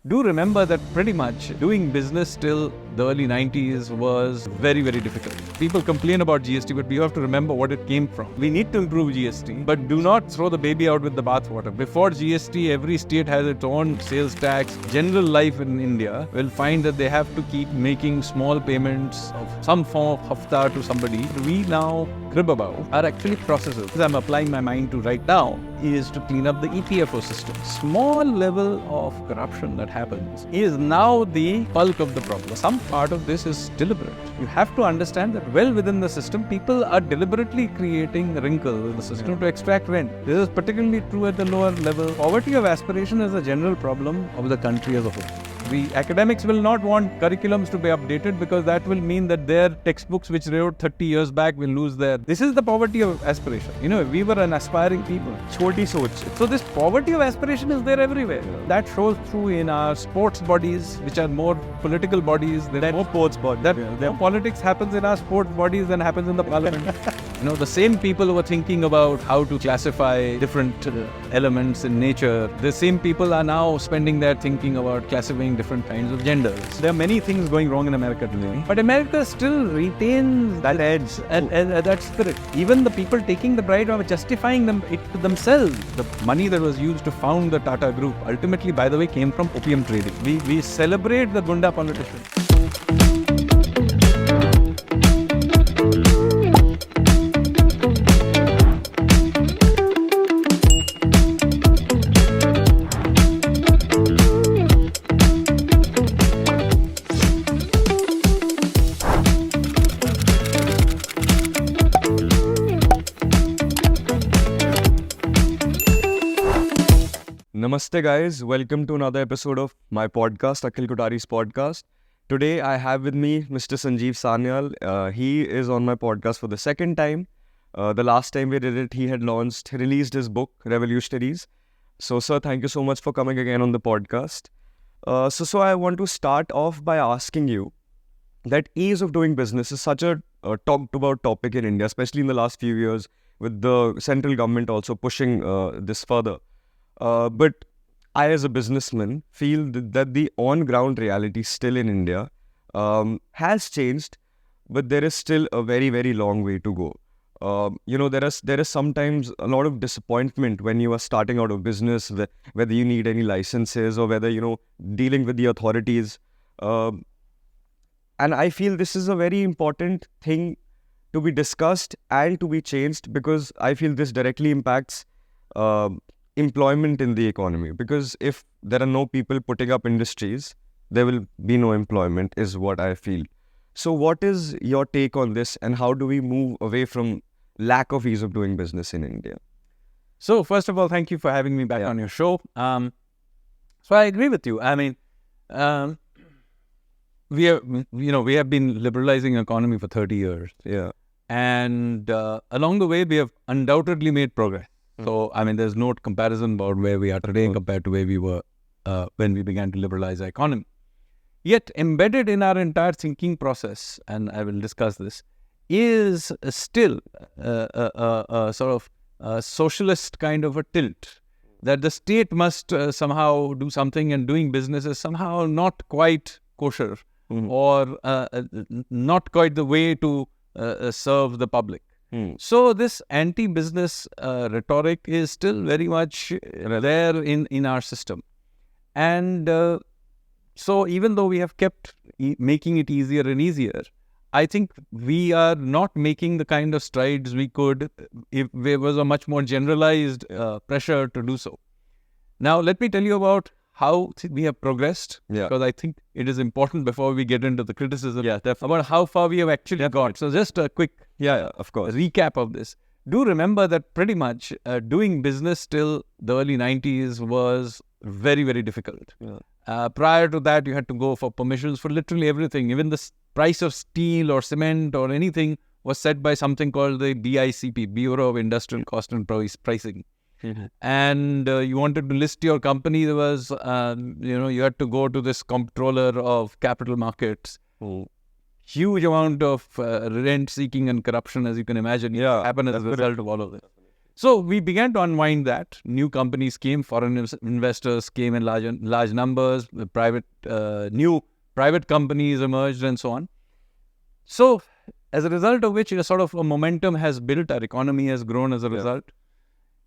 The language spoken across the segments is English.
Do remember that pretty much doing business till the early 90s was very, very difficult. People complain about GST, but we have to remember what it came from. We need to improve GST, but do not throw the baby out with the bathwater. Before GST, every state has its own sales tax. General life in India will find that they have to keep making small payments of some form of hafta to somebody. We now crib about are actually processes. I'm applying my mind to right now is to clean up the EPFO system. Small level of corruption that happens is now the bulk of the problem. Some part of this is deliberate. You have to understand that well within the system, people are deliberately creating wrinkles in the system to extract rent. This is particularly true at the lower level. Poverty of aspiration is a general problem of the country as a whole. We academics will not want curriculums to be updated because that will mean that their textbooks which they wrote 30 years back will lose their... This is the poverty of aspiration. You know, we were an aspiring people. Choti soch. So this poverty of aspiration is there everywhere. That shows through in our sports bodies, which are more political bodies. There are more sports bodies. More politics happens in our sports bodies than happens in the parliament. You know, the same people who are thinking about how to classify different elements in nature, the same people are now spending their thinking about classifying different kinds of genders. There are many things going wrong in America today, but America still retains that edge and that spirit. Even the people taking the pride of justifying it to themselves. The money that was used to found the Tata Group ultimately, by the way, came from opium trading. We celebrate the Gunda politicians. Namaste guys, welcome to another episode of my podcast, Akhil Kotari's podcast. Today I have with me Mr. Sanjeev Sanyal. He is on my podcast for the second time. The last time we did it, he had released his book, Revolutionaries. So sir, thank you so much for coming again on the podcast. So I want to start off by asking you that ease of doing business is such a talked about topic in India, especially in the last few years with the central government also pushing this further. But I, as a businessman, feel that the on-ground reality still in India has changed, but there is still a very, very long way to go. There is sometimes a lot of disappointment when you are starting out of business, whether you need any licenses or whether, dealing with the authorities. And I feel this is a very important thing to be discussed and to be changed because I feel this directly impacts employment in the economy, because if there are no people putting up industries, there will be no employment, is what I feel. So what is your take on this, and how do we move away from lack of ease of doing business in India? So first of all, thank you for having me back on your show. So I agree with you. I mean, we have been liberalizing economy for 30 years. Yeah. And along the way, we have undoubtedly made progress. So, I mean, there's no comparison about where we are today compared to where we were when we began to liberalize our economy. Yet, embedded in our entire thinking process, and I will discuss this, is still a sort of socialist kind of a tilt that the state must somehow do something, and doing business is somehow not quite kosher or not quite the way to serve the public. So this anti-business rhetoric is still very much there in our system. And so even though we have kept making it easier and easier, I think we are not making the kind of strides we could if there was a much more generalized pressure to do so. Now, let me tell you about how we have progressed, because I think it is important before we get into the criticism about how far we have actually got. So just a quick of course, recap of this. Do remember that pretty much doing business till the early 90s was very, very difficult. Prior to that, you had to go for permissions for literally everything. Even the price of steel or cement or anything was set by something called the BICP, Bureau of Industrial Cost and Pricing. And you wanted to list your company, there was, you had to go to this comptroller of capital markets. Huge amount of rent seeking and corruption, as you can imagine, happened as a result of all of this. So we began to unwind that. New companies came, foreign investors came in large numbers, new private companies emerged and so on. So as a result of which, sort of a momentum has built, our economy has grown as a result.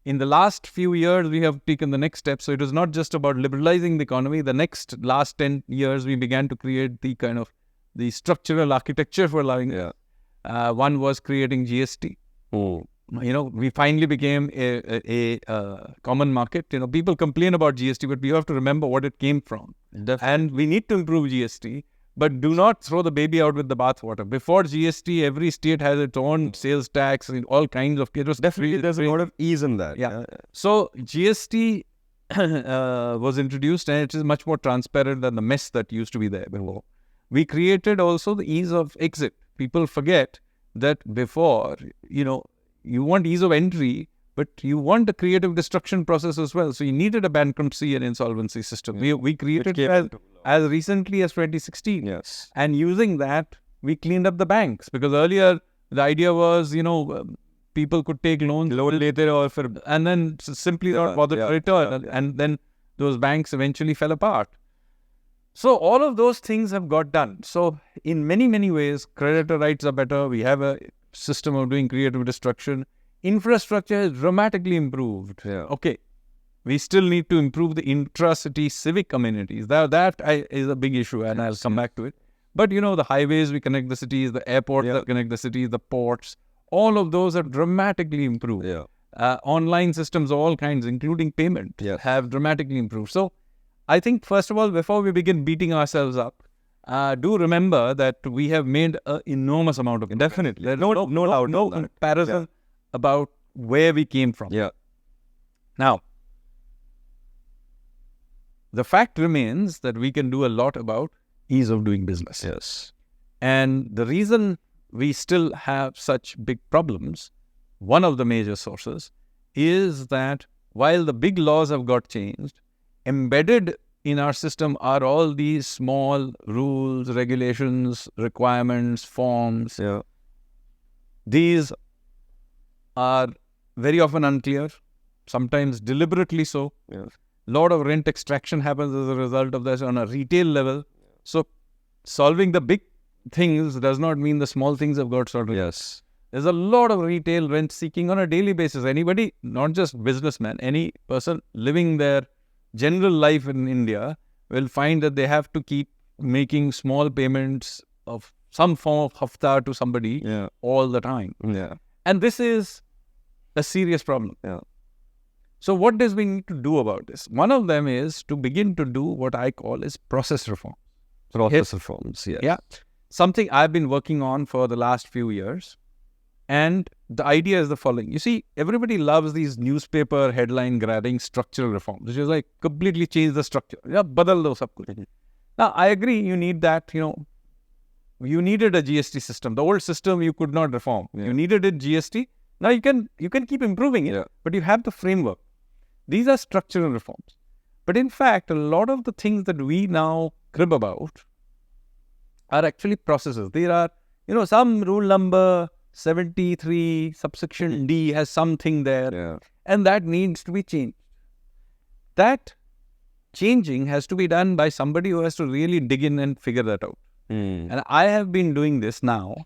In the last few years, we have taken the next step. So it was not just about liberalizing the economy. The last 10 years, we began to create the structural architecture for allowing it. One was creating GST. We finally became a common market. People complain about GST, but we have to remember what it came from. Definitely. And we need to improve GST, but do not throw the baby out with the bathwater. Before GST, every state has its own sales tax and all kinds of... Definitely, there's a lot of ease in that. Yeah. So GST was introduced, and it is much more transparent than the mess that used to be there before. We created also the ease of exit. People forget that before, you want ease of entry, but you want a creative destruction process as well. So you needed a bankruptcy and insolvency system. We created as recently as 2016. Yes. And using that, we cleaned up the banks. Because earlier, the idea was, people could take loans later and then simply not bother to return. And then those banks eventually fell apart. So all of those things have got done. So in many, many ways, creditor rights are better. We have a system of doing creative destruction. Infrastructure has dramatically improved. Okay. We still need to improve the intra-city civic communities. That is a big issue, and I'll come back to it. But, the highways, we connect the cities, the airports that connect the cities, the ports, all of those have dramatically improved. Online systems of all kinds, including payment, have dramatically improved. So, I think, first of all, before we begin beating ourselves up, do remember that we have made an enormous amount of progress. Definitely. There's no comparison about where we came from. Now, the fact remains that we can do a lot about ease of doing business. Yes. And the reason we still have such big problems, one of the major sources, is that while the big laws have got changed, embedded in our system are all these small rules, regulations, requirements, forms. These are very often unclear, sometimes deliberately so. Lot of rent extraction happens as a result of this on a retail level. So solving the big things does not mean the small things have got sorted. There's a lot of retail rent seeking on a daily basis. Anybody, not just businessman, any person living their general life in India will find that they have to keep making small payments of some form of hafta to somebody all the time. And this is a serious problem. So what does we need to do about this? One of them is to begin to do what I call is process reform. Reforms, Something I've been working on for the last few years. And the idea is the following. You see, everybody loves these newspaper headline grabbing structural reforms, which is like completely change the structure. Badal do sab kuch. Now, I agree, you need that, you needed a GST system. The old system you could not reform. You needed a GST. Now you can keep improving it, but you have the framework. These are structural reforms. But in fact, a lot of the things that we now crib about are actually processes. There are, some rule number 73, subsection D has something there, and that needs to be changed. That changing has to be done by somebody who has to really dig in and figure that out. And I have been doing this now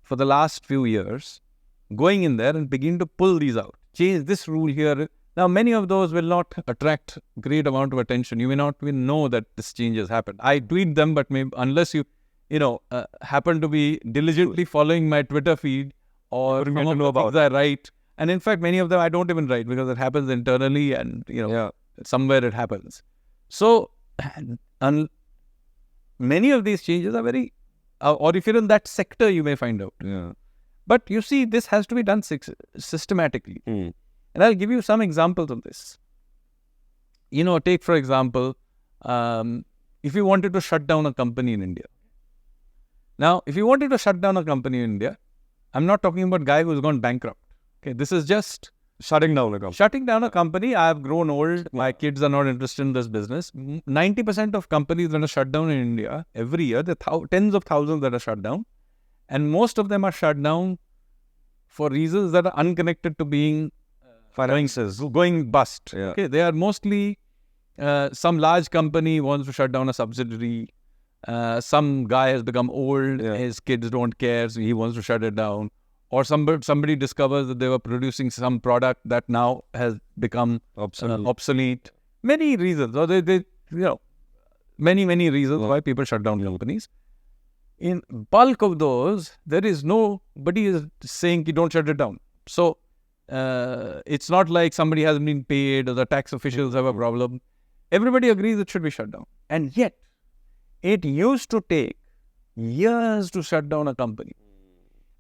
for the last few years, going in there and begin to pull these out. Change this rule here. Now, many of those will not attract great amount of attention. You may not even know that this change has happened. I tweet them, but maybe unless you happen to be diligently following my Twitter feed or some of the things I write. And in fact, many of them I don't even write because it happens internally and, somewhere it happens. So, many of these changes are very, or if you're in that sector, you may find out. But you see, this has to be done systematically. And I'll give you some examples of this. Take for example, if you wanted to shut down a company in India. Now, if you wanted to shut down a company in India, I'm not talking about a guy who's gone bankrupt. Okay, this is just shutting down a company. Shutting down a company. I've grown old. My kids are not interested in this business. 90% of companies that are shut down in India every year, there are tens of thousands that are shut down. And most of them are shut down for reasons that are unconnected to being finances going bust. Yeah. Okay, they are mostly some large company wants to shut down a subsidiary. Some guy has become old, his kids don't care, so he wants to shut it down. Or somebody discovers that they were producing some product that now has become obsolete. Many reasons, or many reasons why people shut down companies. In bulk of those, there is nobody is saying you don't shut it down. So it's not like somebody hasn't been paid or the tax officials have a problem. Everybody agrees it should be shut down. And yet, it used to take years to shut down a company.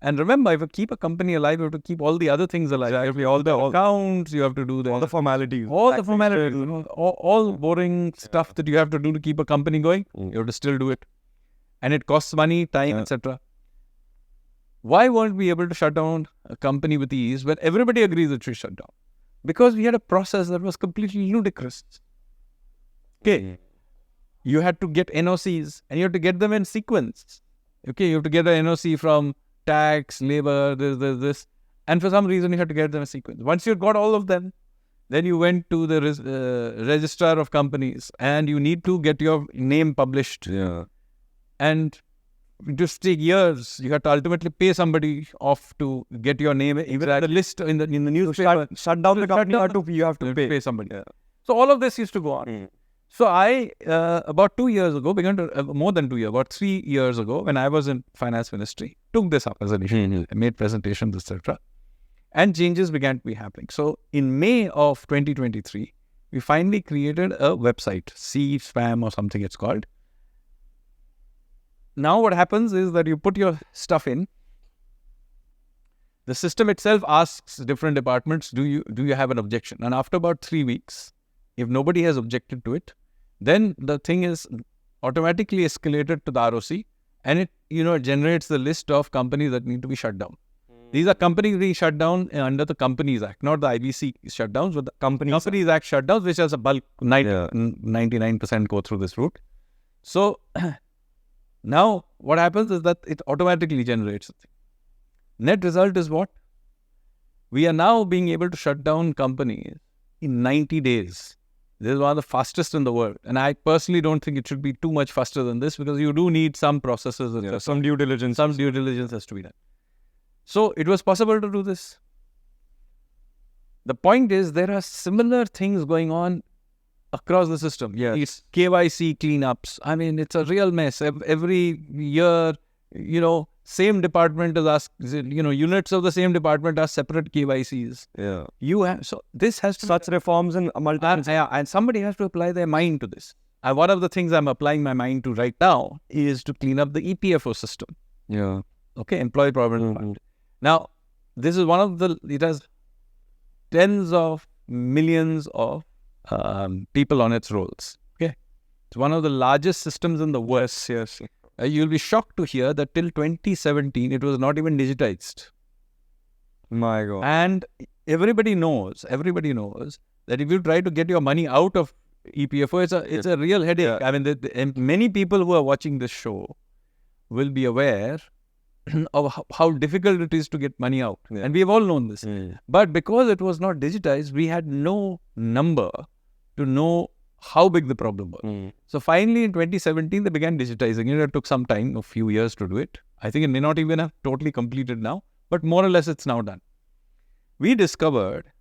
And remember, if you keep a company alive, you have to keep all the other things alive. Exactly. All the accounts, you have to do all the formalities. All the formalities. All boring stuff that you have to do to keep a company going, you have to still do it. And it costs money, time, etc. Why weren't we able to shut down a company with ease when everybody agrees it should shut down? Because we had a process that was completely ludicrous. Okay. You had to get NOCs and you had to get them in sequence. Okay, you have to get an NOC from tax, labor, this. And for some reason, you had to get them in sequence. Once you got all of them, then you went to the registrar of companies and you need to get your name published. Yeah. And it just take years. You had to ultimately pay somebody off to get your name. Even the list in the newspaper. Shut down the company, you have to pay somebody. Yeah. So all of this used to go on. So I, about 2 years ago, more than 2 years, about 3 years ago, when I was in finance ministry, took this up as an issue. I made presentations, etc. And changes began to be happening. So in May of 2023, we finally created a website, CSPAM or something it's called. Now what happens is that you put your stuff in. The system itself asks different departments, do you have an objection? And after about 3 weeks, if nobody has objected to it, then the thing is automatically escalated to the ROC and it generates the list of companies that need to be shut down. These are companies being shut down under the Companies Act, not the IBC shutdowns, but the Companies Act shutdowns, which has a bulk, 99% go through this route. So now what happens is that it automatically generates the thing. Net result is what? We are now being able to shut down companies in 90 days. This is one of the fastest in the world. And I personally don't think it should be too much faster than this because you do need some processes. Some due diligence. Some due diligence has to be done. So it was possible to do this. The point is there are similar things going on across the system. Yes. It's KYC cleanups. I mean, it's a real mess. Every year, same department is asked, units of the same department are separate KYCs. Yeah. So this has to such reforms and and somebody has to apply their mind to this. And one of the things I'm applying my mind to right now is to clean up the EPFO system. Yeah. Okay, Employee Provident Fund. Now, this is it has tens of millions of people on its rolls. Okay. It's one of the largest systems in the world. Yes. You'll be shocked to hear that till 2017, it was not even digitized. My God. And everybody knows that if you try to get your money out of EPFO, it's a real headache. Yeah. I mean, many people who are watching this show will be aware of how difficult it is to get money out. Yeah. And we have all known this. But because it was not digitized, we had no number to know how big the problem was. So finally in 2017, they began digitizing it. It took some time, a few years to do it. I think it may not even have totally completed now, but more or less it's now done. We discovered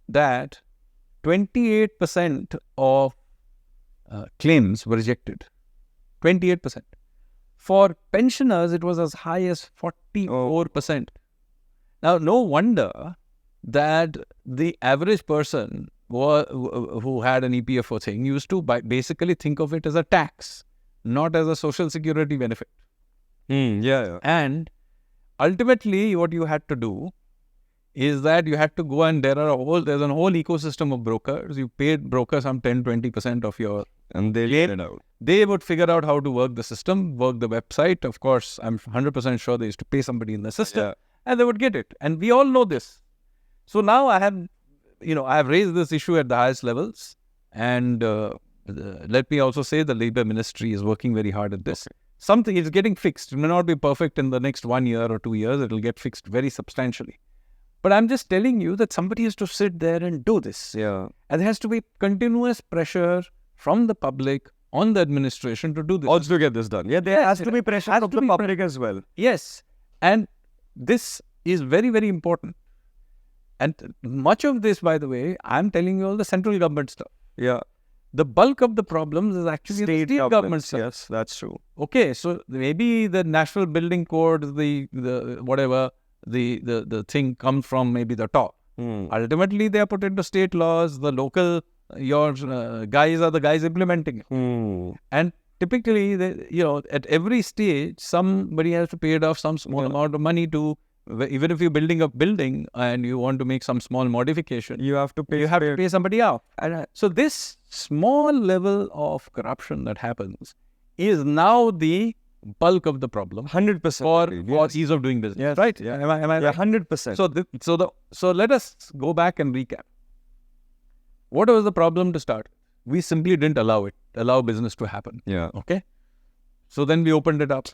that 28% of claims were rejected. 28%. For pensioners, it was as high as 44%. Now, no wonder that the average person who had an EPFO thing used to basically think of it as a tax, not as a social security benefit. Yeah. And ultimately, what you had to do is that you had to go and there's a whole ecosystem of brokers. You paid brokers some 10-20% of your and they claim. it out. They would figure out how to work the system, work the website. Of course, I'm 100% sure they used to pay somebody in the system and they would get it. And we all know this. So now I have raised this issue at the highest levels. And let me also say the Labour Ministry is working very hard at this. Something is getting fixed. It may not be perfect in the next 1 year or 2 years. It will get fixed very substantially. But I'm just telling you that somebody has to sit there and do this. Yeah. And there has to be continuous pressure from the public on the administration to do this. Also to get this done. Yeah, there has to be pressure from the public as well. Yes. And this is very, very important. And much of this, by the way, I'm telling you all the central government stuff. Yeah. The bulk of the problems is actually the state government stuff. Yes, that's true. Okay, so maybe the national building code, the whatever, the thing comes from maybe the top. Ultimately, they are put into state laws. The local, guys are the guys implementing it. And typically, at every stage, somebody has to pay it off some small amount of money to, even if you're building a building and you want to make some small modification, you have to pay somebody out. And so this small level of corruption that happens is now the bulk of the problem. 100% for ease of doing business. Yes. Right? Yeah. Am I Yeah, right? 100%. So let us go back and recap. What was the problem to start? We simply didn't allow business to happen. Yeah. Okay. So then we opened it up.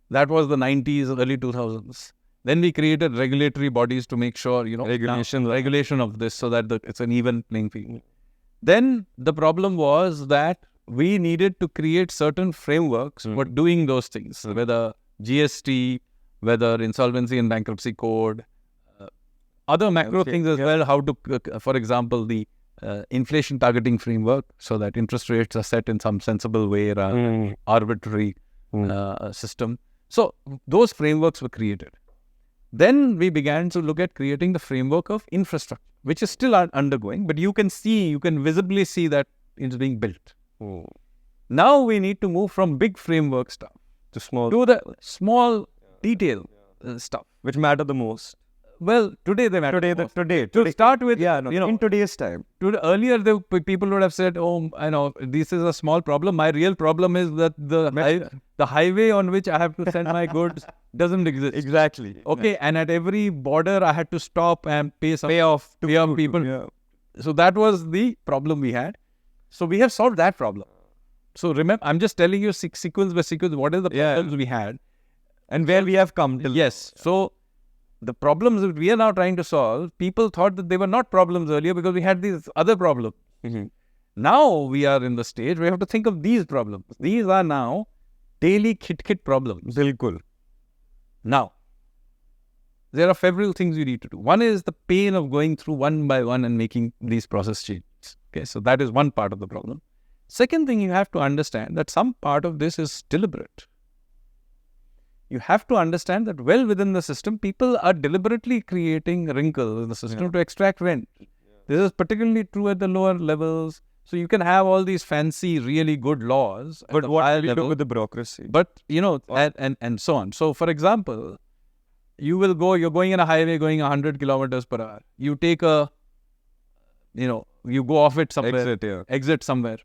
That was the 90s, early 2000s. Then we created regulatory bodies to make sure, regulation of this so that it's an even playing field. Then the problem was that we needed to create certain frameworks for doing those things, whether GST, whether insolvency and bankruptcy code, other macro things as well, how to, for example, the inflation targeting framework so that interest rates are set in some sensible way rather than arbitrary system. So those frameworks were created. Then we began to look at creating the framework of infrastructure, which is still undergoing, but you can visibly see that it's being built. Now we need to move from big framework stuff to the small detail stuff, which matter the most. Well, today they matter. Today. To start with, in today's time. Earlier, people would have said, "Oh, I know this is a small problem. My real problem is that the highway on which I have to send my goods doesn't exist." Exactly. Okay, and at every border, I had to stop and pay off people. Yeah. So that was the problem we had. So we have solved that problem. So remember, I'm just telling you sequence by sequence what are the problems we had and where we have come till. Yes. So the problems that we are now trying to solve, people thought that they were not problems earlier because we had these other problems. Now we are in the stage where we have to think of these problems. These are now daily kit problems. Bilkul. Now, there are several things you need to do. One is the pain of going through one by one and making these process changes. Okay, so that is one part of the problem. Second thing, you have to understand that some part of this is deliberate. You have to understand that well within the system, people are deliberately creating wrinkles in the system to extract rent. This is particularly true at the lower levels. So you can have all these fancy, really good laws. But what do you do with the bureaucracy? But, and so on. So, for example, you're going in a highway going 100 kilometers per hour. You take you go off it somewhere. Exit somewhere.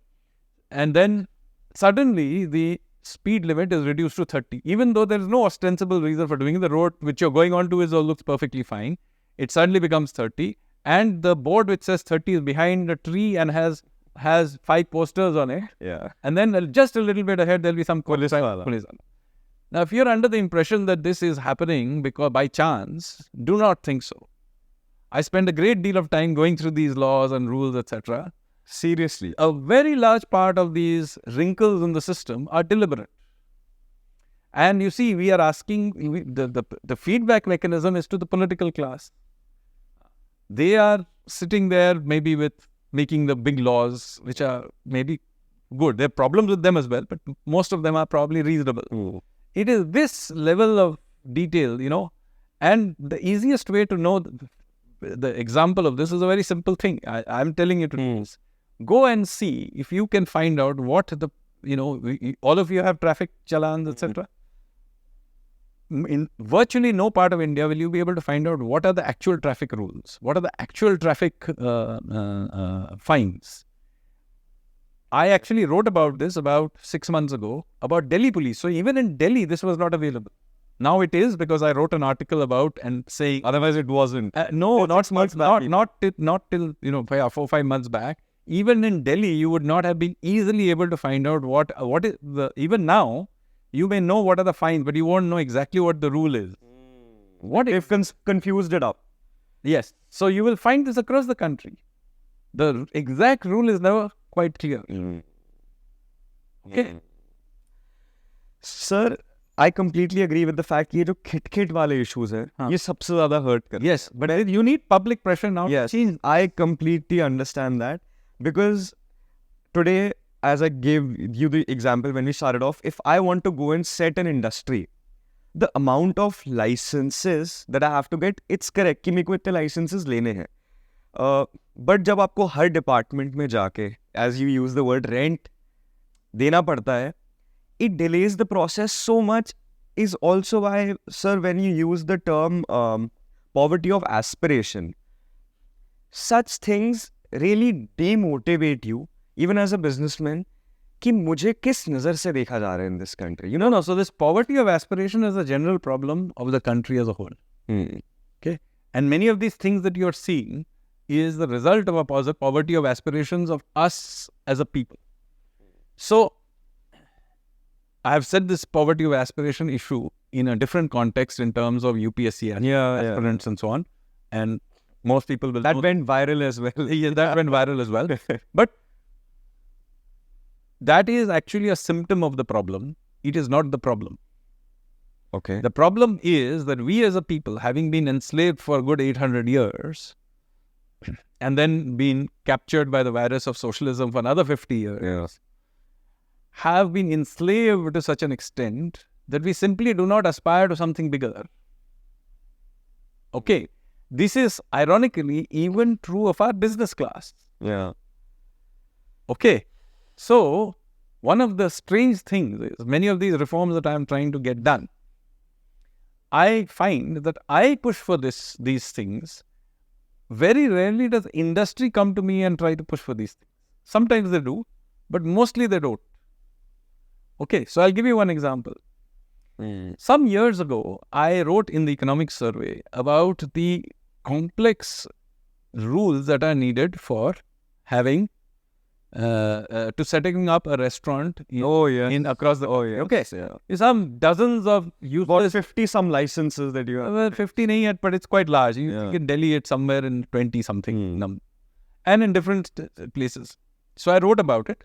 And then suddenly the speed limit is reduced to 30. Even though there is no ostensible reason for doing it, the road which you're going on to looks perfectly fine. It suddenly becomes 30. And the board which says 30 is behind a tree and has 5 posters on it. Yeah. And then just a little bit ahead, there'll be some police. Now, if you're under the impression that this is happening because by chance, do not think so. I spend a great deal of time going through these laws and rules, etc. Seriously. A very large part of these wrinkles in the system are deliberate. And you see, we are asking, the feedback mechanism is to the political class. They are sitting there maybe with making the big laws, which are maybe good. There are problems with them as well, but most of them are probably reasonable. It is this level of detail, and the easiest way to know the example of this is a very simple thing. I'm telling you to do this. Go and see if you can find out what all of you have traffic challans, etc. In virtually no part of India will you be able to find out what are the actual traffic rules, what are the actual traffic fines. I actually wrote about this about 6 months ago about Delhi police. So even in Delhi, this was not available. Now it is because I wrote an article about and saying. Otherwise, it wasn't. Not till 4-5 months back. Even in Delhi, you would not have been easily able to find out what is. Even now, you may know what are the fines, but you won't know exactly what the rule is. What if? They've confused it up. Yes. So you will find this across the country. The exact rule is never quite clear. Okay. Sir, I completely agree with the fact कि ये जो खिट वाले issues हैं, ये सबसे ज़्यादा hurt करते हैं. Yes, but you need public pressure now. Yes, to change. I completely understand that, because today, as I gave you the example when we started off, if I want to go and set an industry, the amount of licenses that I have to get, it's correct कि मेरे को इतने licenses लेने हैं. But जब आपको हर department में जाके, as you use the word rent, देना पड़ता है, it delays the process so much. Is also why, sir, when you use the term poverty of aspiration, such things really demotivate you, even as a businessman, कि मुझे किस नज़र से देखा जा रहा है in this country. You know? No. So this poverty of aspiration is a general problem of the country as a whole. Okay. And many of these things that you're seeing is the result of a poverty of aspirations of us as a people. So I have said this poverty of aspiration issue in a different context in terms of UPSC aspirants and so on. And most people will That went viral as well. Yeah, that went viral as well. But that is actually a symptom of the problem. It is not the problem. Okay. The problem is that we as a people, having been enslaved for a good 800 years, and then been captured by the virus of socialism for another 50 years, have been enslaved to such an extent that we simply do not aspire to something bigger. Okay. This is ironically even true of our business class. Yeah. Okay. So, one of the strange things is many of these reforms that I am trying to get done, I find that I push for these things. Very rarely does industry come to me and try to push for these things. Sometimes they do, but mostly they don't. Okay, so I'll give you one example. Some years ago, I wrote in the economic survey about the complex rules that are needed for having to setting up a restaurant in across the okay. Some dozens of About 50 some licenses that you have. Well, 50 nahi yet, but it's quite large. You can Delhi it somewhere in 20 something and in different places. So I wrote about it,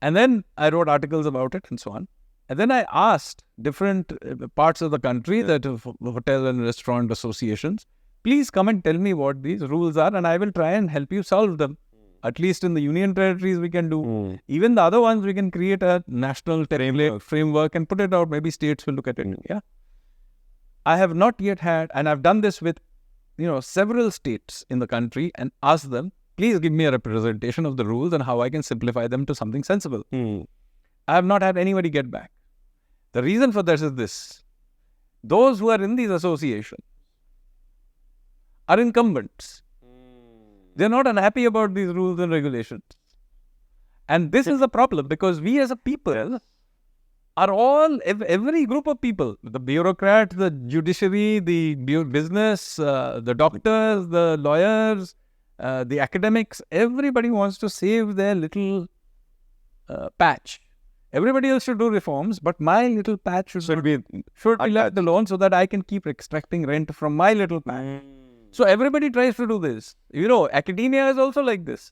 and then I wrote articles about it and so on. And then I asked different parts of the country, that hotel and restaurant associations, please come and tell me what these rules are, and I will try and help you solve them. At least in the union territories we can do. Even the other ones we can create a national framework and put it out. Maybe states will look at it. Yeah. I have not yet had, and I've done this with, several states in the country and asked them, please give me a representation of the rules and how I can simplify them to something sensible. I have not had anybody get back. The reason for this is this. Those who are in these associations are incumbents. They're not unhappy about these rules and regulations. And this is a problem, because we as a people are all, every group of people, the bureaucrats, the judiciary, the business, the doctors, the lawyers, the academics, everybody wants to save their little patch. Everybody else should do reforms, but my little patch should be left alone so that I can keep extracting rent from my little patch. So everybody tries to do this. Academia is also like this.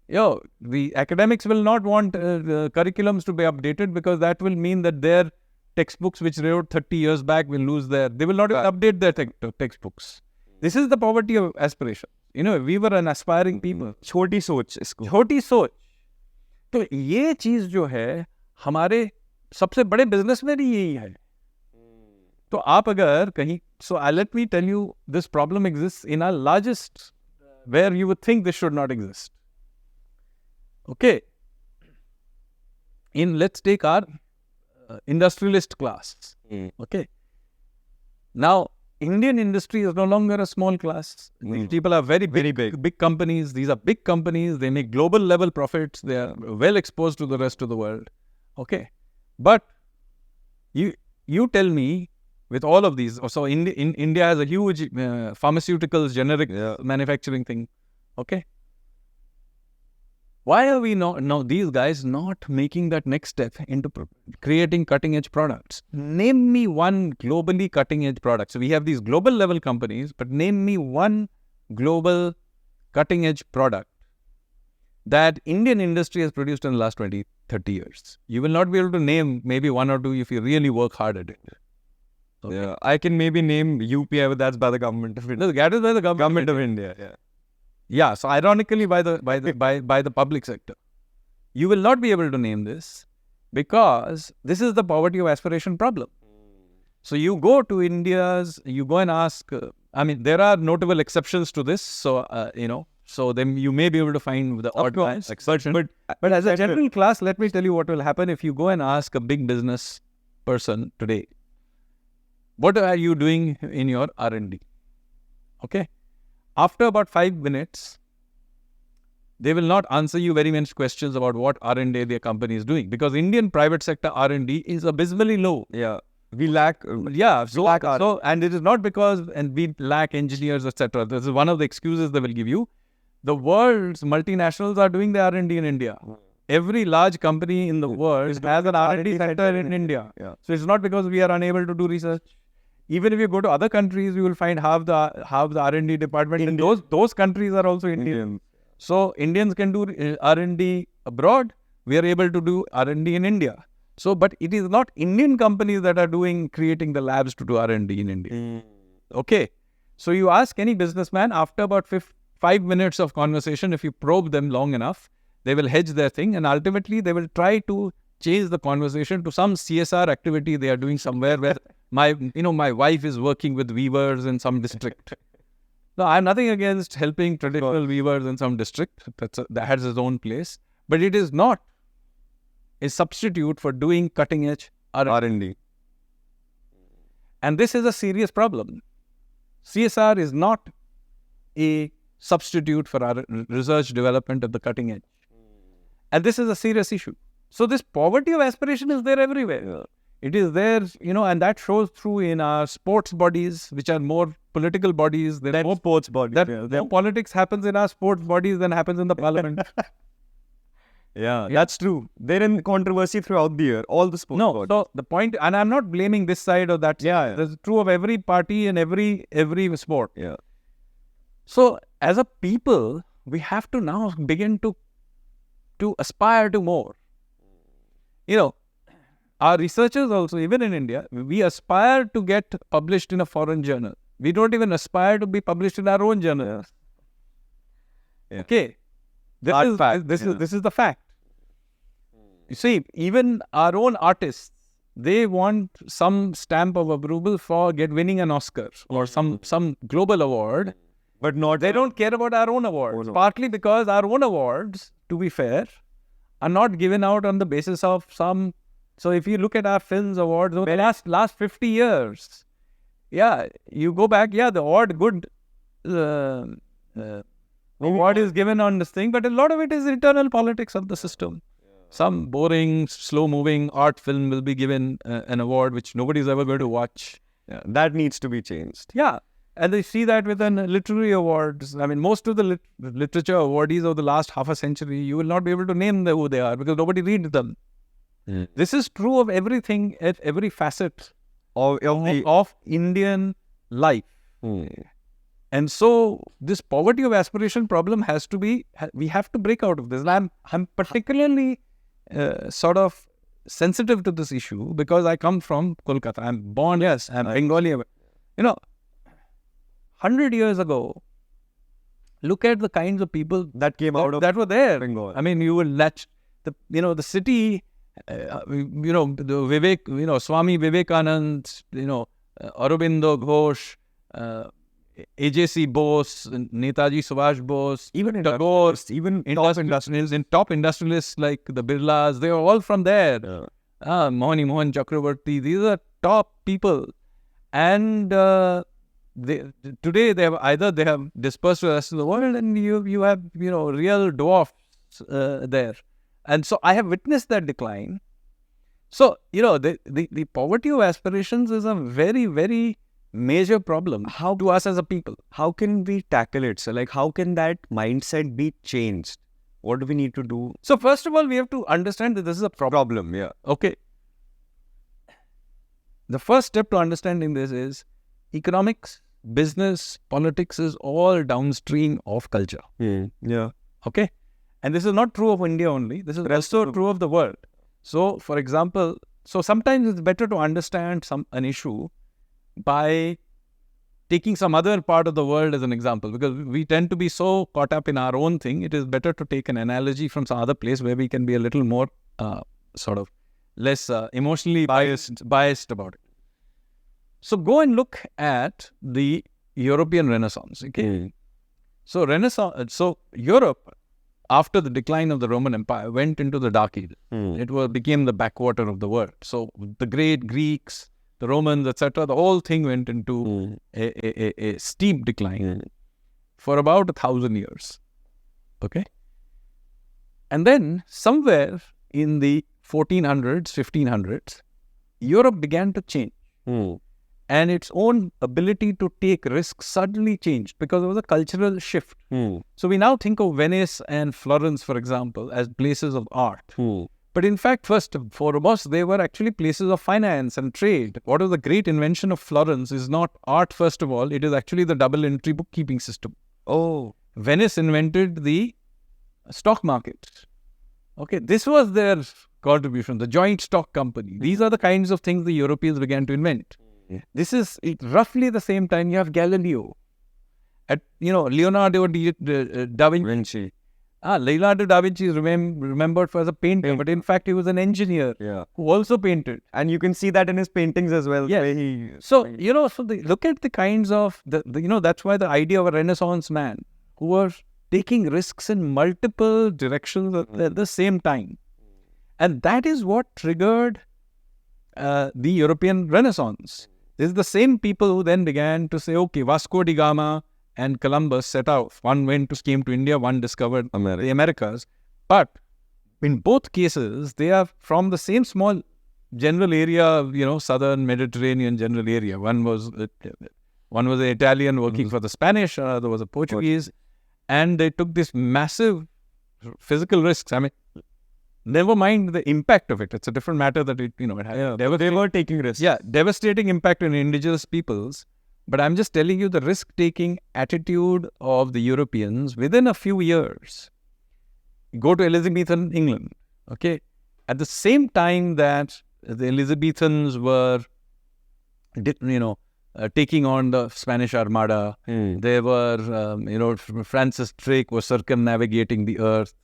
The academics will not want the curriculums to be updated, because that will mean that their textbooks which they wrote 30 years back will lose they will not update their textbooks. This is the poverty of aspiration. We were an aspiring people. छोटी सोच इसको. छोटी सोच. तो ये चीज जो है हमारे सबसे बड़े बिजनेस में भी यही है. तो आप अगर कहीं, so let me tell you, this problem exists in our largest, where you would think this should not exist. Okay. Let's take our industrialist class. Okay. Now, Indian industry is no longer a small class. These people are very big companies. These are big companies. They make global level profits. They are well exposed to the rest of the world. Okay. But you tell me, with all of these, so India has a huge pharmaceuticals, generic manufacturing thing. Okay. Why are we these guys not making that next step into creating cutting edge products? Name me one globally cutting edge product. So we have these global level companies, but name me one global cutting edge product that Indian industry has produced in the last 20, 30 years. You will not be able to name maybe one or two if you really work hard at it. Okay. Yeah, I can maybe name UPI, but that's by the government of India. No, that is by the Government of India. Yeah. Yeah, so ironically by the public sector. You will not be able to name this because this is the poverty of aspiration problem. So you go to you go and ask, there are notable exceptions to this. So, so then you may be able to find the odd exception. But as a general class, let me tell you what will happen if you go and ask a big business person today, what are you doing in your R&D? Okay. After about 5 minutes, they will not answer you very many questions about what R&D their company is doing, because Indian private sector R&D is abysmally low. Yeah, we lack. And it is not because we lack engineers, etc. This is one of the excuses they will give you. The world's multinationals are doing the R&D in India. Every large company in the world has an R&D center in India. Yeah. So it's not because we are unable to do research. Even if you go to other countries, you will find half the R&D department in those countries are also Indian. So Indians can do R&D abroad. We are able to do R&D in India. So, but it is not Indian companies that are creating the labs to do R&D in India. Okay. So you ask any businessman, after about 5 minutes of conversation, if you probe them long enough, they will hedge their thing, and ultimately they will try to change the conversation to some CSR activity they are doing somewhere where my wife is working with weavers in some district. No, I have nothing against helping traditional weavers in some district. That has its own place. But it is not a substitute for doing cutting edge R&D. And this is a serious problem. CSR is not a substitute for our research development at the cutting edge. And this is a serious issue. So this poverty of aspiration is there everywhere. Yeah. It is there, and that shows through in our sports bodies, which are more political bodies. More sports bodies. More politics happens in our sports bodies than happens in the parliament. Yeah, that's true. They're in controversy throughout the year, all the sports bodies. So the point, and I'm not blaming this side or that side. That's true of every party and every sport. Yeah. So as a people, we have to now begin to aspire to more. Our researchers also, even in India, we aspire to get published in a foreign journal. We don't even aspire to be published in our own journal. Yeah. Okay. This is the fact. You see, even our own artists, they want some stamp of approval for winning an Oscar or some global award. But they don't care about our own awards. no. Partly because our own awards, to be fair, are not given out on the basis of some. So if you look at our films awards over the last 50 years, you go back, the award award is given on this thing, but a lot of it is internal politics of the system. Some boring, slow-moving art film will be given an award which nobody's ever going to watch. Yeah, that needs to be changed. Yeah. And they see that with literary awards. Most of the literature awardees of the last half a century, you will not be able to name who they are because nobody reads them. This is true of everything at every facet of Indian life. And so this poverty of aspiration problem we have to break out of this. And I'm particularly sort of sensitive to this issue because I come from Kolkata. I'm born, I'm Bengali. 100 years ago, look at the kinds of people that came out of that were there. Bengal. You will the city, the Swami Vivekanand, Aurobindo Ghosh, AJC Bose, Netaji Subhash Bose, even Tagore, even top industrialists like the Birlas, they are all from there. Mohan Chakravarti, these are top people. And today they have dispersed to the rest of the world, and you have real dwarfs there. And so I have witnessed that decline. So the poverty of aspirations is a very, very major problem to us as a people. How can we tackle it? So how can that mindset be changed? What do we need to do? So first of all, we have to understand that this is a problem. Problem, yeah. Okay. The first step to understanding this is economics, business, politics is all downstream of culture. Yeah. Okay. And this is not true of India only. This is also true of the world. So, for example, sometimes it's better to understand an issue by taking some other part of the world as an example, because we tend to be so caught up in our own thing. It is better to take an analogy from some other place where we can be a little more less emotionally biased about it. So go and look at the European Renaissance. Okay, so Europe, after the decline of the Roman Empire, went into the Dark Ages. It became the backwater of the world. So the great Greeks, the Romans, etc., the whole thing went into a steep decline for about 1,000 years. Okay, and then somewhere in the 1400s, 1500s, Europe began to change. And its own ability to take risks suddenly changed because there was a cultural shift. So we now think of Venice and Florence, for example, as places of art. But in fact, first and foremost, they were actually places of finance and trade. What was the great invention of Florence is not art, first of all. It is actually the double entry bookkeeping system. Oh. Venice invented the stock market. Okay, this was their contribution, the joint stock company. These are the kinds of things the Europeans began to invent. This is roughly the same time you have Galileo. Leonardo da Vinci. Leonardo da Vinci is remembered for as a painter, but in fact he was an engineer who also painted. And you can see that in his paintings as well. Yes. Look at the kinds of, that's why the idea of a Renaissance man who was taking risks in multiple directions at the same time. And that is what triggered the European Renaissance. This is the same people who then began to say, okay, Vasco da Gama and Columbus set out. One came to India, one discovered the Americas. But in both cases, they are from the same small general area, southern Mediterranean general area. One was an Italian working for the Spanish, another was a Portuguese. And they took this massive physical risks. I mean, never mind the impact of it. It's a different matter that it had. They were taking risks. Yeah, devastating impact on indigenous peoples. But I'm just telling you the risk-taking attitude of the Europeans within a few years. Go to Elizabethan England, okay? At the same time that the Elizabethans were, taking on the Spanish Armada, they were, Francis Drake was circumnavigating the earth.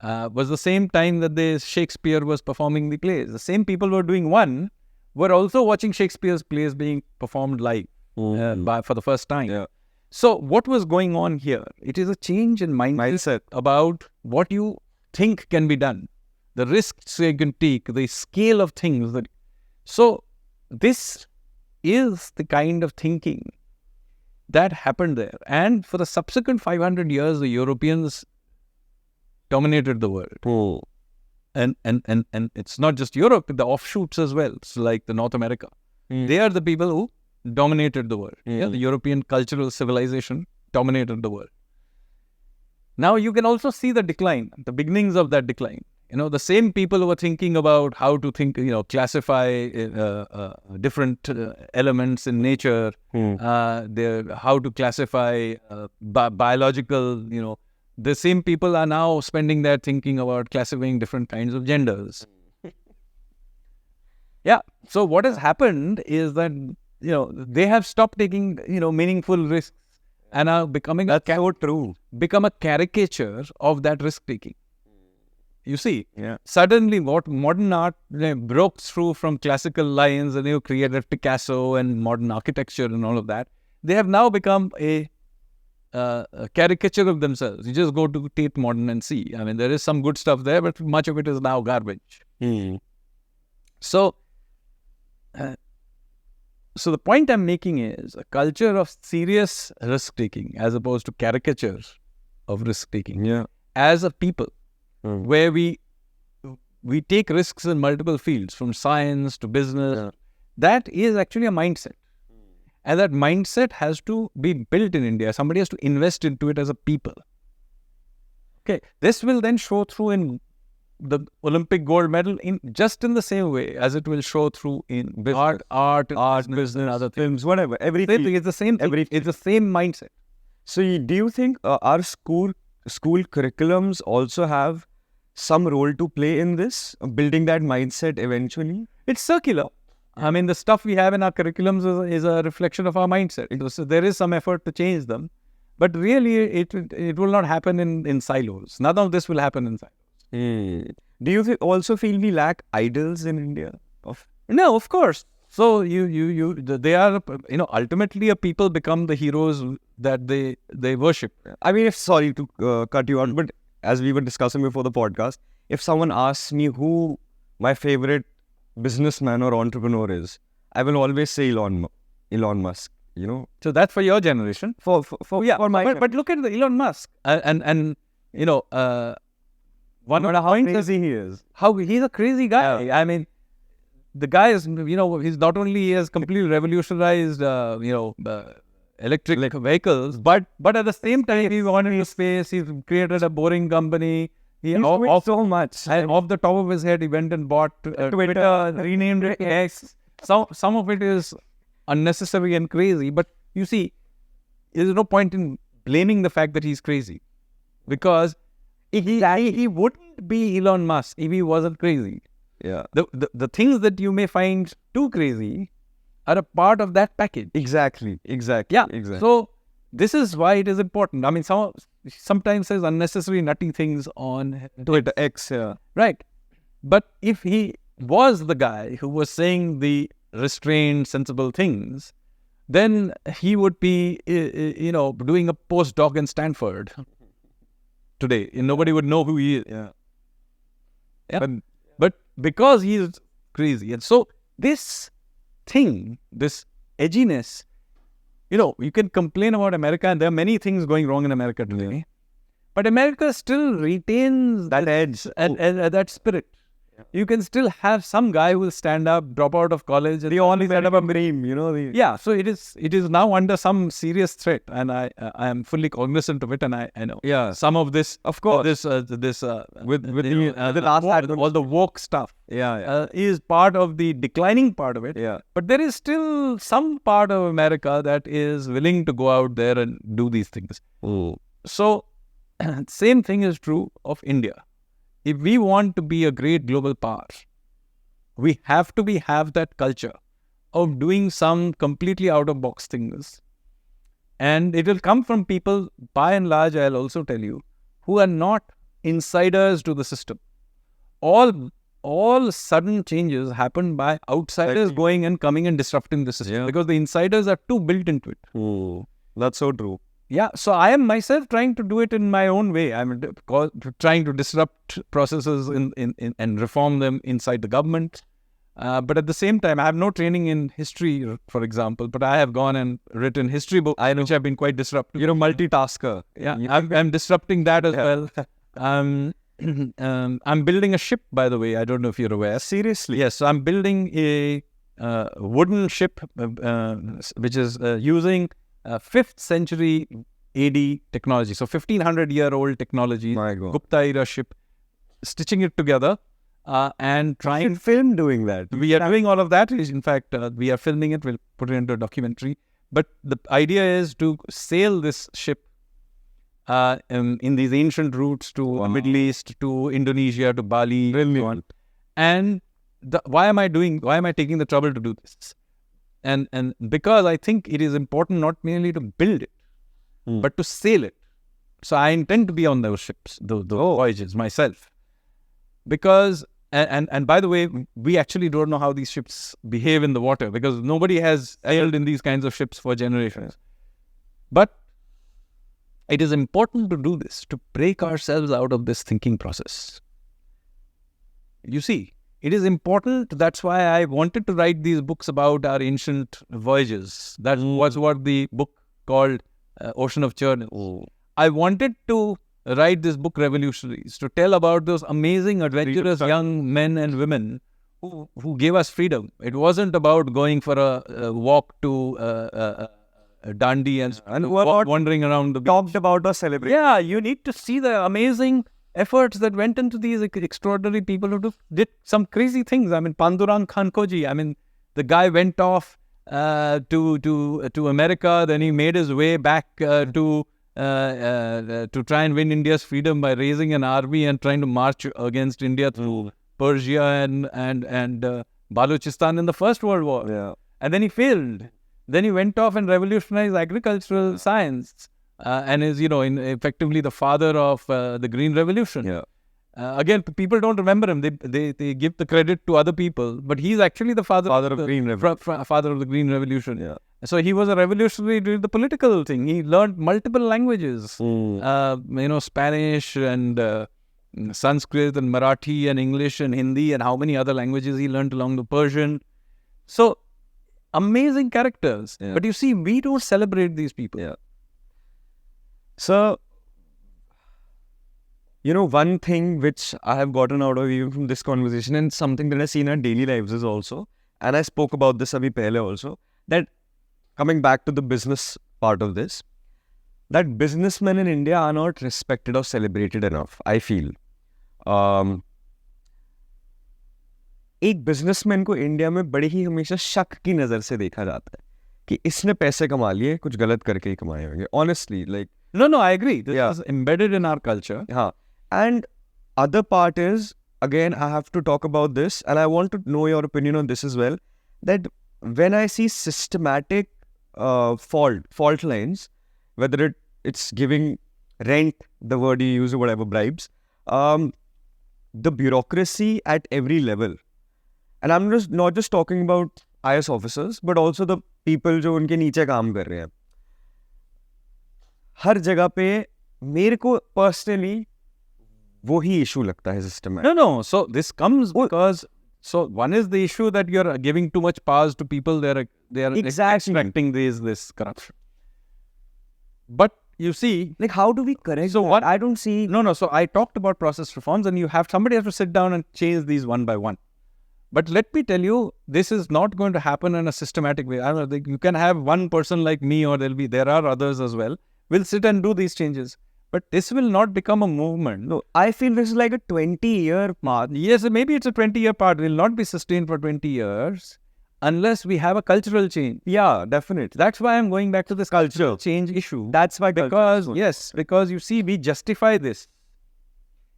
Was the same time that Shakespeare was performing the plays. The same people who were doing one were also watching Shakespeare's plays being performed live for the first time. Yeah. So what was going on here? It is a change in mindset about what you think can be done, the risks you can take, the scale of things. So this is the kind of thinking that happened there. And for the subsequent 500 years, the Europeans dominated the world. And it's not just Europe, the offshoots as well. It's like the North America. They are the people who dominated the world. The European cultural civilization dominated the world. Now you can also see the decline, the beginnings of that decline. The same people who were thinking about how to classify different elements in nature, how to classify biological, the same people are now spending their thinking about classifying different kinds of genders. So what has happened is that, they have stopped taking, meaningful risks and are becoming become a caricature of that risk-taking. You see, suddenly what modern art broke through from classical lines and created Picasso and modern architecture and all of that. They have now become a caricature of themselves. You just go to Tate Modern and see. I mean, there is some good stuff there, but much of it is now garbage. So the point I'm making is a culture of serious risk-taking as opposed to caricatures of risk-taking as a people. Where we take risks in multiple fields, from science to business. That is actually a mindset. And that mindset has to be built in India. Somebody has to invest into it as a people. Okay, this will then show through in the Olympic gold medal in the same way as it will show through in Business. art, business, other things. films, whatever. Same thing, it's the same thing. Everything. It's the same mindset. So, do you think our school curriculums also have some role to play in this, building that mindset eventually? It's circular. I mean, the stuff we have in our curriculums is a reflection of our mindset. So there is some effort to change them, but really it will not happen in silos. None of this will happen in silos. Do you also feel we lack idols in India? No, of course. So they are, ultimately a people become the heroes that they worship. I mean, sorry to cut you out, but as we were discussing before the podcast, if someone asks me who my favorite businessman or entrepreneur is, I will always say Elon Musk. So that's for your generation. For my. But look at the Elon Musk and one of the how crazy he is. How he's a crazy guy. Yeah. I mean, the guy is, he's not only he has completely revolutionized, electric vehicles, but at the same time he went into space. He's created a boring company. He's doing so much. And off the top of his head, he went and bought Twitter, renamed it X. Some of it is unnecessary and crazy, but you see, there's no point in blaming the fact that he's crazy, because he wouldn't be Elon Musk if he wasn't crazy. Yeah. The things that you may find too crazy are a part of that package. Exactly. Yeah. Exactly. So this is why it is important. I mean, sometimes says unnecessary nutty things on Twitter X. Yeah. Right. But if he was the guy who was saying the restrained, sensible things, then he would be, doing a postdoc in Stanford today. And nobody would know who he is. Yeah. But because he is crazy. And so this thing, this edginess, you can complain about America, and there are many things going wrong in America today. Yeah. But America still retains that edge and that spirit. Yeah. You can still have some guy who will stand up, drop out of college. The only set up a dream, Yeah, so it is now under some serious threat, and I am fully cognizant of it, and I know. Yeah. Some of this, of course, with the last all the woke stuff, is part of the declining part of it. Yeah. But there is still some part of America that is willing to go out there and do these things. So, same thing is true of India. If we want to be a great global power, we have to have that culture of doing some completely out-of-box things. And it will come from people, by and large, I'll also tell you, who are not insiders to the system. All sudden changes happen by outsiders going and coming and disrupting the system, because the insiders are too built into it. That's so true. Yeah, so I am myself trying to do it in my own way. I'm trying to disrupt processes and reform them inside the government. But at the same time, I have no training in history, for example, but I have gone and written history books, which have been quite disruptive. You're a multitasker. Yeah, I'm disrupting that as well. I'm building a ship, by the way. I don't know if you're aware. Seriously? Yes, so I'm building a wooden ship, which is using 5th century AD technology. So 1500-year-old technology, Gupta era ship, stitching it together and trying... film doing that. We are doing all of that. In fact, we are filming it. We'll put it into a documentary. But the idea is to sail this ship in these ancient routes to the Middle East, to Indonesia, to Bali. Brilliant. And why am I taking the trouble to do this? And because I think it is important not merely to build it, but to sail it. So I intend to be on those ships, those voyages myself. Because, and by the way, we actually don't know how these ships behave in the water, because nobody has sailed in these kinds of ships for generations. But it is important to do this, to break ourselves out of this thinking process. You see, it is important. That's why I wanted to write these books about our ancient voyages. That was what the book called Ocean of Churn. I wanted to write this book, Revolutionaries, to tell about those amazing, adventurous young men and women who gave us freedom. It wasn't about going for a walk to dandy and who are not wandering around the beach. talked about or celebrated. Yeah, you need to see the amazing efforts that went into these extraordinary people who did some crazy things. I mean, Pandurang Khankoji, I mean, the guy went off to America, then he made his way back to try and win India's freedom by raising an army and trying to march against India through Persia and Balochistan in the First World War. Yeah. And then he failed. Then he went off and revolutionized agricultural science and is, effectively the father of the Green Revolution. Yeah. Again, people don't remember him. They give the credit to other people, but he's actually the father of the Green Revolution. Yeah. So he was a revolutionary during the political thing. He learned multiple languages, Spanish and Sanskrit and Marathi and English and Hindi and how many other languages he learned along the Persian. So amazing characters. Yeah. But you see, we don't celebrate these people. Yeah. So, one thing which I have gotten out of even from this conversation and something that I see in our daily lives is also, and I spoke about this abhi pehle also, that coming back to the business part of this, that businessmen in India are not respected or celebrated enough, I feel. एक businessman को India में बड़े ही हमेशा शक की नज़र से देखा जाता है कि इसने पैसे कमा लिए, कुछ गलत करके ही कमाए होंगे. Honestly, like... No, I agree. This is embedded in our culture. हाँ. And other part is, again, I have to talk about this and I want to know your opinion on this as well, that when I see systematic fault lines, whether it's giving rent, the word you use or whatever, bribes, the bureaucracy at every level. And I'm not just talking about IS officers, but also the people जो उनके नीचे काम कर रहे हैं. हर जगह पे मेरे को personally वो ही issue लगता है system में. No. So this comes because one is the issue that you're giving too much powers to people. They are exactly expecting this corruption. But you see, like, how do we correct? So what I don't see. No. So I talked about process reforms, and somebody has to sit down and change these one by one. But let me tell you, this is not going to happen in a systematic way. I don't know, you can have one person like me, or there are others as well. We'll sit and do these changes. But this will not become a movement. No, I feel this is like a 20-year path. Yes, maybe it's a 20-year path. It will not be sustained for 20 years unless we have a cultural change. Yeah, definitely. That's why I'm going back to this cultural change issue. That's why. Because you see, we justify this.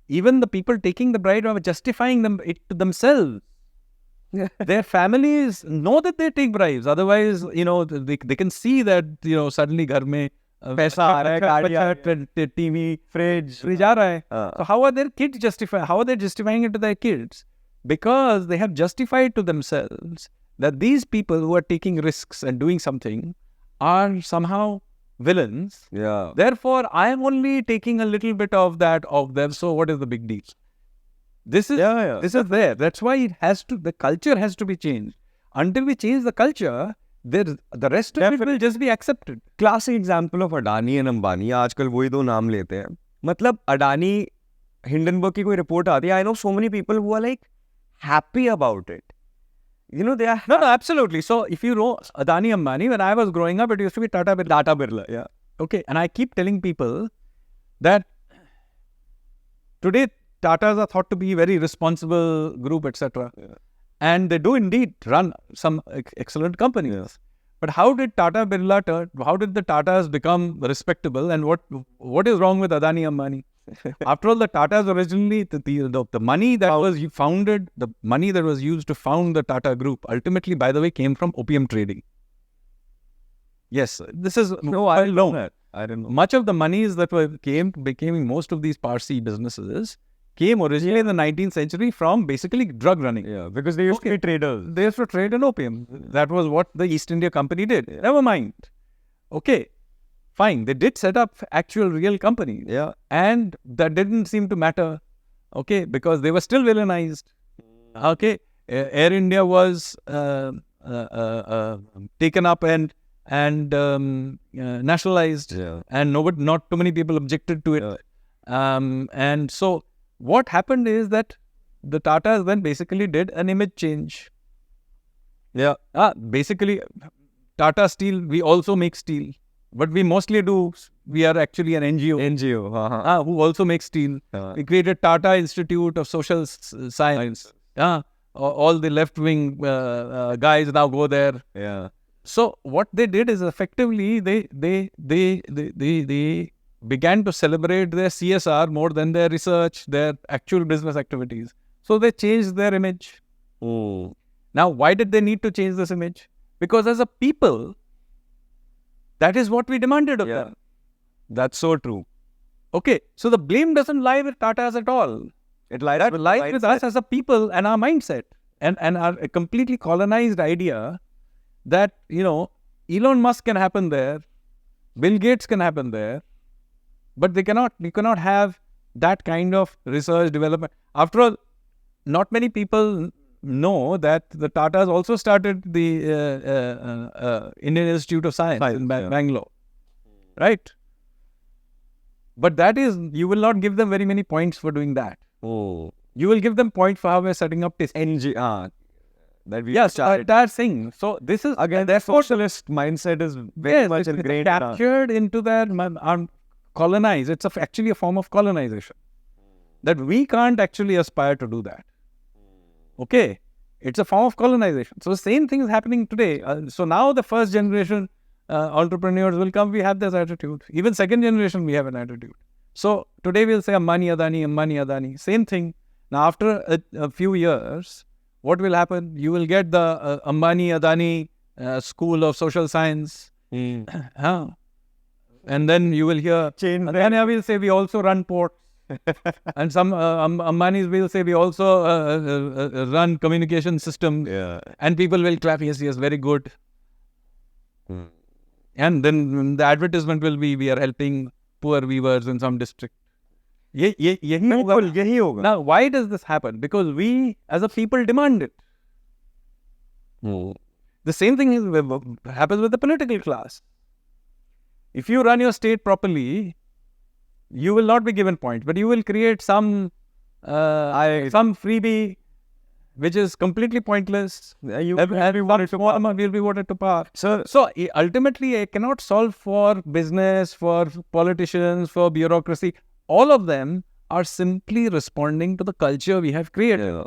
Even the people taking the bribe are justifying it to themselves. Their families know that they take bribes. Otherwise, they can see that, suddenly घर में पैसा आ रहा है, गाड़ी आ रही है, TV, fridge आ रहा है. So how are their kids justifying? How are they justifying it to their kids? Because they have justified to themselves that these people who are taking risks and doing something are somehow villains. Yeah. Therefore, I am only taking a little bit of that of them. So what is the big deal? This is there. That's why the culture has to be changed. Until we change the culture, the rest of it will just be accepted. Classic example of Adani and Ambani. आजकल वही दो नाम लेते हैं. मतलब Adani, Hindenburg की कोई report आती है. I know so many people who are like happy about it. They are... No, absolutely. So if you know Adani, Ambani, when I was growing up, it used to be Tata Birla. Yeah. Okay. And I keep telling people that today Tatas are thought to be a very responsible group, etc. Yeah. And they do indeed run some excellent companies. Yes. But how did the Tatas become respectable, and what is wrong with Adani, Ambani? After all, the Tatas originally, the money that was founded, the money that was used to found the Tata Group, ultimately, by the way, came from opium trading. Yes, this is I don't know that. I don't know. Much of the monies that became most of these Parsi businesses came originally in the 19th century from basically drug running. Yeah, because they used to be traders. They used to trade in opium. That was what the East India Company did. Yeah. Never mind. Okay, fine. They did set up actual real companies. Yeah. And that didn't seem to matter. Okay, because they were still villainized. Okay, Air India was taken up and nationalized. Yeah. And not too many people objected to it. Yeah. And so what happened is that the Tatas then basically did an image change. Yeah. Basically, Tata Steel, we also make steel. But we mostly we are actually an NGO. NGO. Who also makes steel. We created Tata Institute of Social Science. All the left-wing guys now go there. Yeah. So what they did is effectively they began to celebrate their CSR more than their research, their actual business activities. So they changed their image. Now, why did they need to change this image? Because as a people, that is what we demanded of them. That's so true. Okay, so the blame doesn't lie with Tatas at all. It lies with us as a people and our mindset and our completely colonized idea that, Elon Musk can happen there, Bill Gates can happen there, but you cannot have that kind of research development. After all, not many people know that the Tatas also started the Indian Institute of Science in Bangalore, right? But that is, you will not give them very many points for doing that. You will give them points for how we're setting up this that we entire thing. So this is again, their socialist mindset is very much ingrained, captured into their colonized. It's actually a form of colonization that we can't actually aspire to do that. Okay, it's a form of colonization. So the same thing is happening today. So now the first generation entrepreneurs will come. We have this attitude. Even second generation, we have an attitude. So today we'll say Ambani, Adani. Same thing. Now after a few years, what will happen? You will get the Ambani, Adani School of Social Science. And then you will hear Adani will say we also run ports. And some Ambanis will say we also run communication systems. And people will clap, yes, very good. And then the advertisement will be, we are helping poor weavers in some district. Now, why does this happen? Because we as a people demand it. The same thing happens with the political class. If you run your state properly, you will not be given points, but you will create some freebie which is completely pointless. Everyone will be voted to power. So ultimately, I cannot solve for business, for politicians, for bureaucracy. All of them are simply responding to the culture we have created.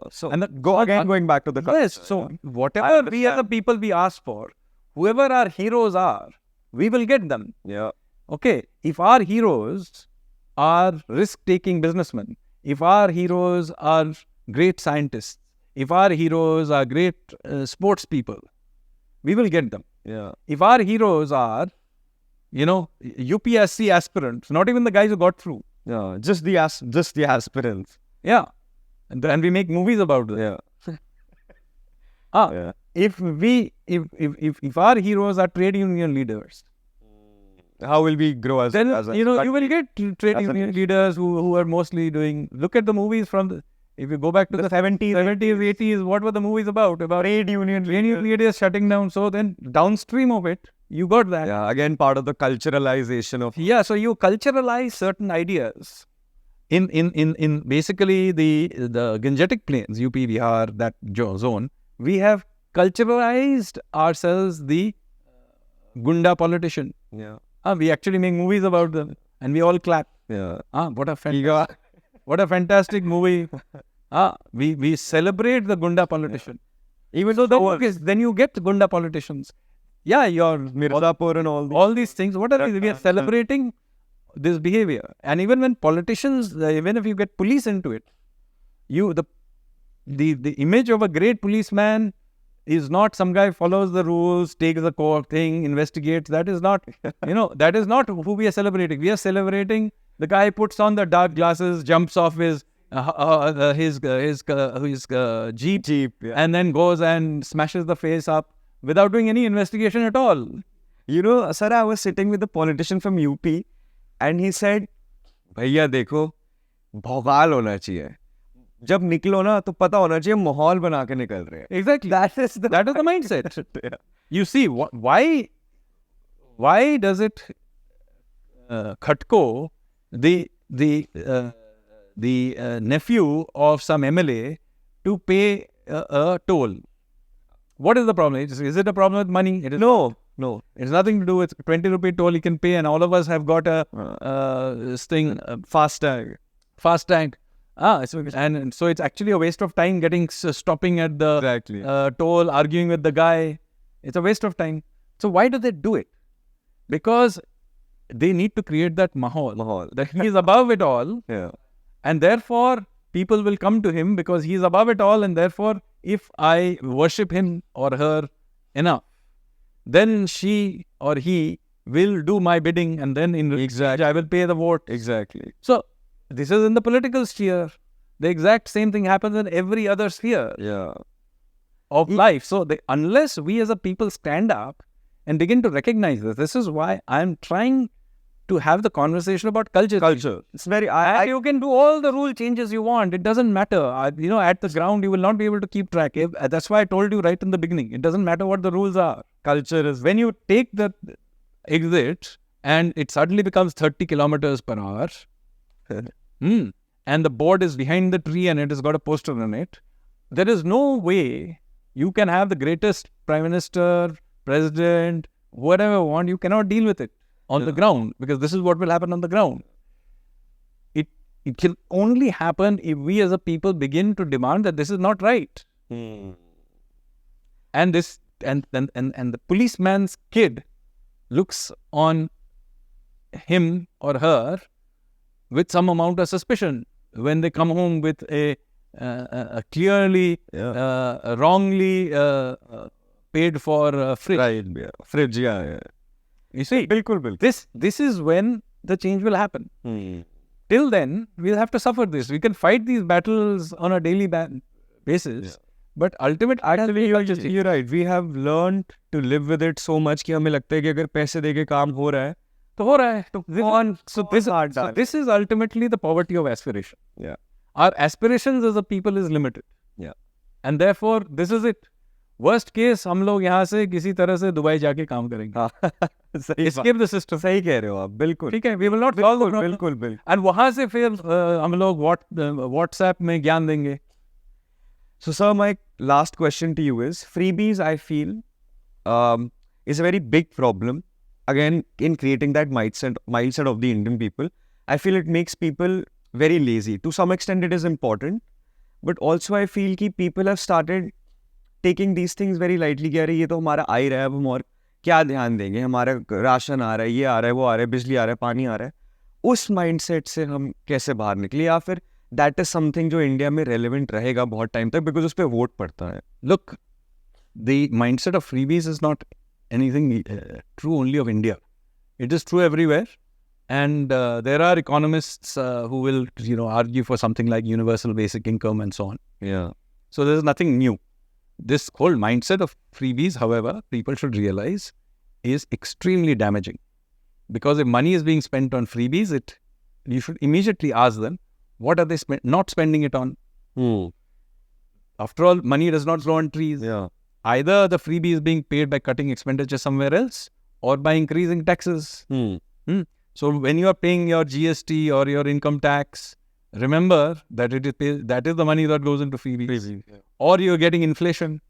Going back to the culture. Yes. So whatever we as a people we ask for, whoever our heroes are, we will get them. Okay. If our heroes are risk-taking businessmen, if our heroes are great scientists, if our heroes are great sports people, we will get them. If our heroes are, UPSC aspirants, not even the guys who got through. Just the aspirants. And we make movies about them. If our heroes are trade union leaders, how will we grow as then as a you will get trade union leaders who are mostly doing. Look at the movies from if you go back to the 70s, 80s, what were the movies about? About trade union leaders shutting down. So then downstream of it, you got that. Again, part of the culturalization of. So you culturalize certain ideas in basically the Gangetic Plains, UP, Bihar, that zone. We have culturalized ourselves the Gunda politician. We actually make movies about them, and we all clap. What a fantastic movie. We celebrate the Gunda politician. Even so, then you get Gunda politicians. Your Mirzapur and all these things. What are these? We are celebrating this behavior. And even when politicians, even if you get police into it, the image of a great policeman is not some guy follows the rules, takes the court thing, investigates. That is not, that is not who we are celebrating. We are celebrating the guy puts on the dark glasses, jumps off his jeep, and then goes and smashes the face up without doing any investigation at all. Sir, I was sitting with a politician from UP and he said, भैया देखो, भौकाल होना चाहिए. जब निकलो ना तो पता होना चाहिए माहौल बना के निकल रहे हैं. Exactly. That is the mindset. You see, why does it Khatko, the nephew of some MLA, to pay a toll? What is the problem? Is it a problem with money? No. No. It's nothing to do with 20 rupee toll you can pay, and all of us have got a this thing, Fast tag. fast tag. And so it's actually a waste of time getting stopping at the Exactly. toll, arguing with the guy. It's a waste of time. So why do they do it? Because they need to create that mahal. That he is above it all, Yeah. and therefore people will come to him because he is above it all, and therefore if I worship him or her enough, then she or he will do my bidding, and then in exchange I will pay the vote. Exactly. So this is in the political sphere. The exact same thing happens in every other sphere Yeah. of life. So unless we as a people stand up and begin to recognize this is why I'm trying to have the conversation about culture. It's very. And you can do all the rule changes you want. It doesn't matter. At the ground, you will not be able to keep track. That's why I told you right in the beginning. It doesn't matter what the rules are. Culture is. When you take the exit and it suddenly becomes 30 kilometers per hour, and the board is behind the tree and it has got a poster on it, there is no way you can have the greatest prime minister, president, whatever you want. You cannot deal with it on the ground, because this is what will happen on the ground. It can only happen if we as a people begin to demand that this is not right. And this and the policeman's kid looks on him or her with some amount of suspicion when they come home with a clearly wrongly paid for fridge. Right. Yeah. Fridge. Yeah. You see, Bilkul. this is when the change will happen. Till then, we'll have to suffer this. We can fight these battles on a daily basis, but ultimately, You're right. We have learned to live with it so much कि हमें लगता है कि अगर पैसे देके काम हो रहा है तो हो रहा है. So this is ultimately the poverty of aspiration. Yeah. Our aspirations as a people is limited. Yeah. And therefore, this is it. Worst case, हम लोग यहाँ से किसी तरह से दुबई जाके काम करेंगे. Escape the system. सही कह रहे हो आप. बिल्कुल. ठीक है. We will not solve the problem. बिल्कुल. And वहाँ से फिर हम लोग WhatsApp में ज्ञान देंगे. So, sir, my last question to you is, freebies, I feel, is a very big problem. Again, in creating that mindset of the Indian people, I feel it makes people very lazy. To some extent, it is important. But also, I feel कि people have started taking these things very lightly. कि अरे ये तो हमारा आ ही रहा है, अब हम और क्या ध्यान देंगे? हमारा राशन आ रहा है, ये आ रहा है, वो आ रहा है, बिजली आ रहा है, पानी आ रहा है. उस माइंडसेट से हम कैसे बाहर निकले, या फिर that is something जो इंडिया में relevant रहेगा बहुत टाइम तक, because उस पे वोट पड़ता है. Look, the mindset of freebies is not anything true only of India. It is true everywhere. And there are economists who will, argue for something like universal basic income and so on. Yeah. So there is nothing new. This whole mindset of freebies, however, people should realize is extremely damaging. Because if money is being spent on freebies, you should immediately ask them, what are they not spending it on? After all, money does not grow on trees. Yeah. Either the freebie is being paid by cutting expenditure somewhere else or by increasing taxes. So when you are paying your GST or your income tax, remember that that is the money that goes into freebies. Yeah. Or you're getting inflation,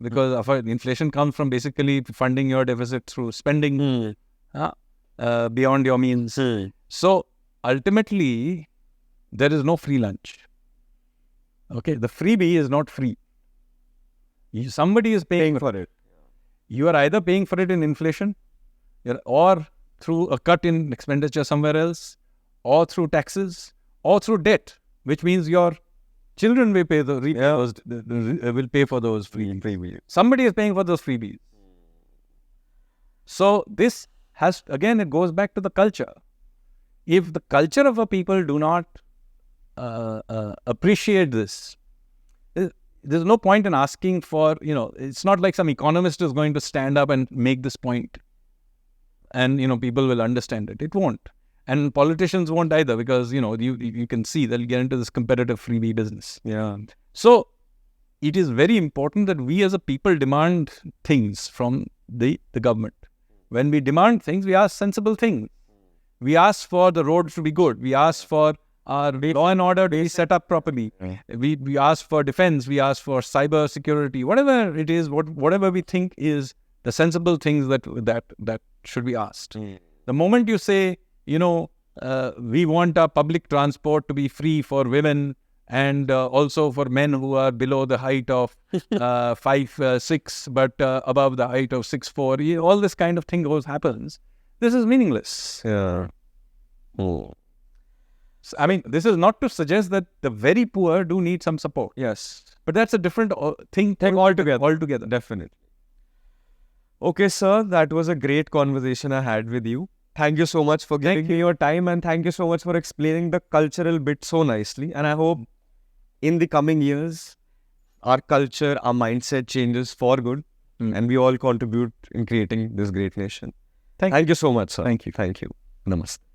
because inflation comes from basically funding your deficit through spending beyond your means. So ultimately, there is no free lunch. Okay, the freebie is not free. Somebody is paying for it. You are either paying for it in inflation, or through a cut in expenditure somewhere else, or through taxes, or through debt, which means your children will pay will pay for those freebies. Somebody is paying for those freebies. So this it goes back to the culture. If the culture of a people do not appreciate this, there's no point in asking for, it's not like some economist is going to stand up and make this point and, people will understand it. It won't. And politicians won't either, because, you can see they'll get into this competitive freebie business. Yeah. So it is very important that we as a people demand things from the government. When we demand things, we ask sensible things. We ask for the roads to be good. We ask for our law and order to be set up properly. We ask for defense. We ask for cyber security. Whatever it is, whatever we think is the sensible things that should be asked. The moment you say, we want our public transport to be free for women and also for men who are below the height of 5'6", but above the height of 6'4", all this kind of thing happens. This is meaningless. Yeah. I mean, this is not to suggest that the very poor do need some support. Yes. But that's a different thing altogether. Definitely. Okay, sir. That was a great conversation I had with you. Thank you so much for giving me your time, and thank you so much for explaining the cultural bit so nicely. And I hope in the coming years, our culture, our mindset changes for good, and we all contribute in creating this great nation. Thank you so much, sir. Thank you. Namaste.